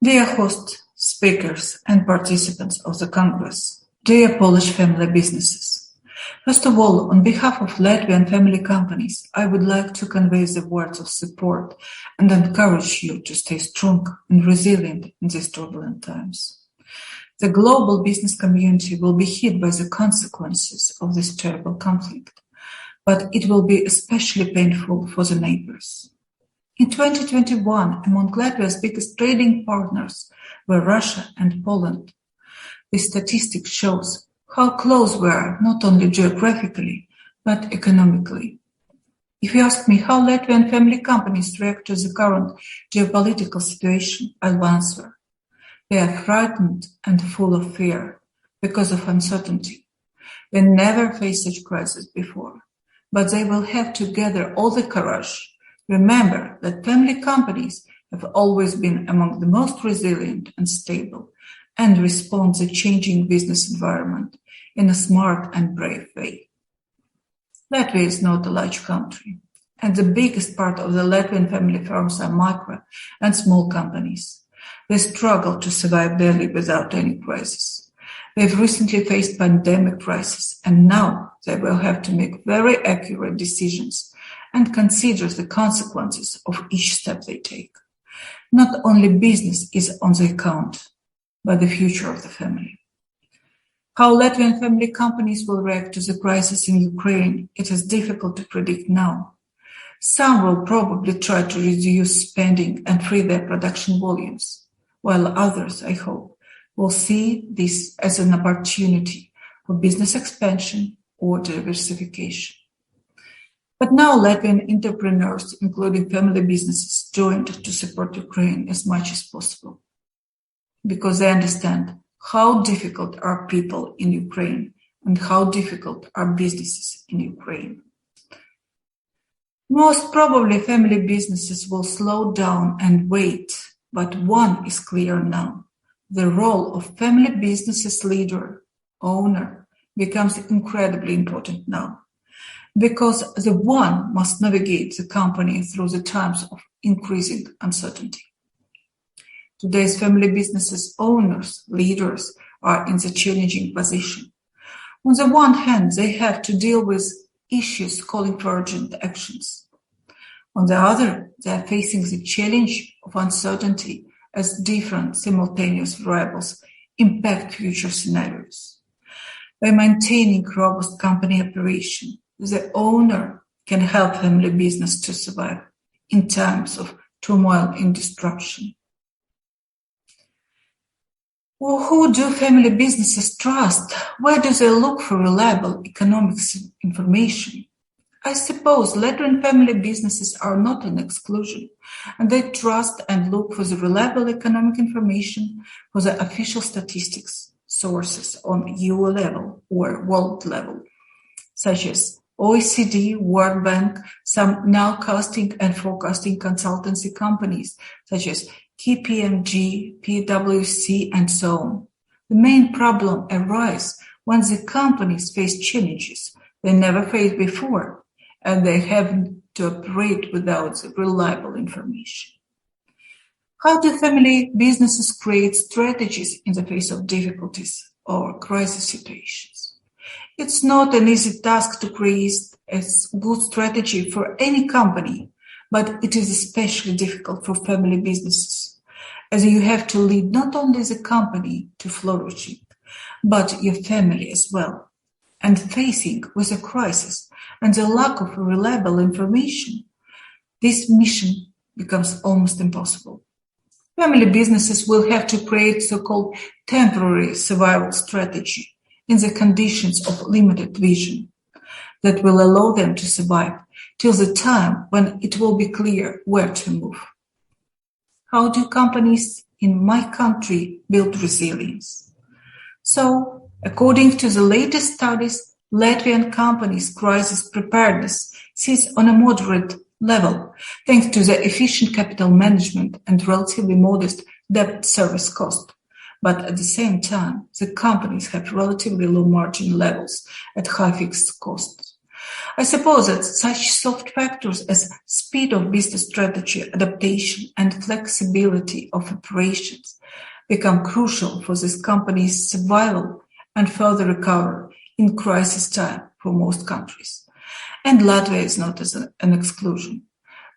Dear hosts, speakers, and participants of the Congress, dear Polish family businesses. First of all, on behalf of Latvian family companies, I would like to convey the words of support and encourage you to stay strong and resilient in these turbulent times. The global business community will be hit by the consequences of this terrible conflict, but it will be especially painful for the neighbors. In 2021, among Latvia's biggest trading partners were Russia and Poland. This statistic shows how close we are, not only geographically, but economically. If you ask me how Latvian family companies react to the current geopolitical situation, I'll answer. They are frightened and full of fear because of uncertainty. They never faced such crisis before, but they will have to gather all the courage. Remember that family companies have always been among the most resilient and stable and respond to the changing business environment in a smart and brave way. Latvia is not a large country, and the biggest part of the Latvian family firms are micro and small companies. They struggle to survive daily without any crisis. They've recently faced pandemic crisis, and now they will have to make very accurate decisions and consider the consequences of each step they take. Not only business is on the account, but the future of the family. How Latvian family companies will react to the crisis in Ukraine, it is difficult to predict now. Some will probably try to reduce spending and free their production volumes, while others, I hope, will see this as an opportunity for business expansion or diversification. But now Latvian entrepreneurs, including family businesses, joined to support Ukraine as much as possible, because they understand how difficult are people in Ukraine and how difficult are businesses in Ukraine. Most probably family businesses will slow down and wait, but one is clear now. The role of family businesses leader, owner, becomes incredibly important now, because the one must navigate the company through the times of increasing uncertainty. Today's family businesses owners, leaders are in the challenging position. On the one hand, they have to deal with issues calling for urgent actions. On the other, they are facing the challenge of uncertainty as different simultaneous variables impact future scenarios. By maintaining robust company operation, the owner can help family business to survive in times of turmoil and disruption. Well, who do family businesses trust? Where do they look for reliable economics information? I suppose Latvian family businesses are not an exclusion, and they trust and look for the reliable economic information for the official statistics sources on EU level or world level, such as OECD, World Bank, some nowcasting and forecasting consultancy companies, such as KPMG, PwC, and so on. The main problem arises when the companies face challenges they never faced before, and they have to operate without reliable information. How do family businesses create strategies in the face of difficulties or crisis situations? It's not an easy task to create a good strategy for any company, but it is especially difficult for family businesses, as you have to lead not only the company to flourishing, but your family as well. And facing with a crisis and the lack of reliable information, this mission becomes almost impossible. Family businesses will have to create so-called temporary survival strategy in the conditions of limited vision that will allow them to survive till the time when it will be clear where to move. How do companies in my country build resilience? So, according to the latest studies, Latvian companies' crisis preparedness sits on a moderate level, thanks to the efficient capital management and relatively modest debt service cost. But at the same time, the companies have relatively low margin levels at high fixed costs. I suppose that such soft factors as speed of business strategy, adaptation, and flexibility of operations become crucial for this company's survival and further recovery in crisis time for most countries. And Latvia is not as an exclusion.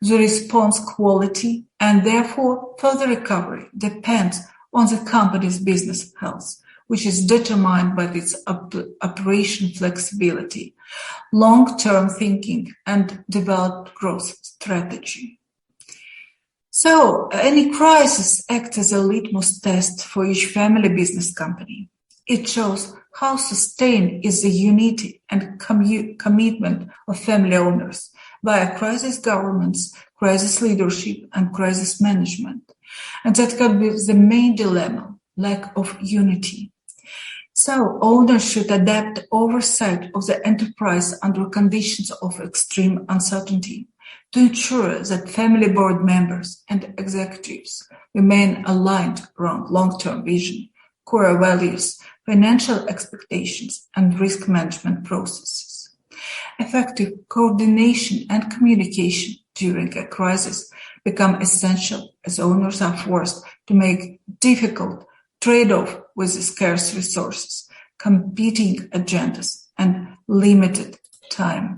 The response quality and therefore further recovery depends on the company's business health, which is determined by its operation flexibility, long-term thinking, and developed growth strategy. So, any crisis acts as a litmus test for each family business company. It shows how sustained is the unity and commitment of family owners via crisis governance, crisis leadership, and crisis management. And that can be the main dilemma, lack of unity. So owners should adapt oversight of the enterprise under conditions of extreme uncertainty to ensure that family board members and executives remain aligned around long-term vision, core values, financial expectations, and risk management processes. Effective coordination and communication during a crisis become essential as owners are forced to make difficult trade-off with scarce resources, competing agendas, and limited time.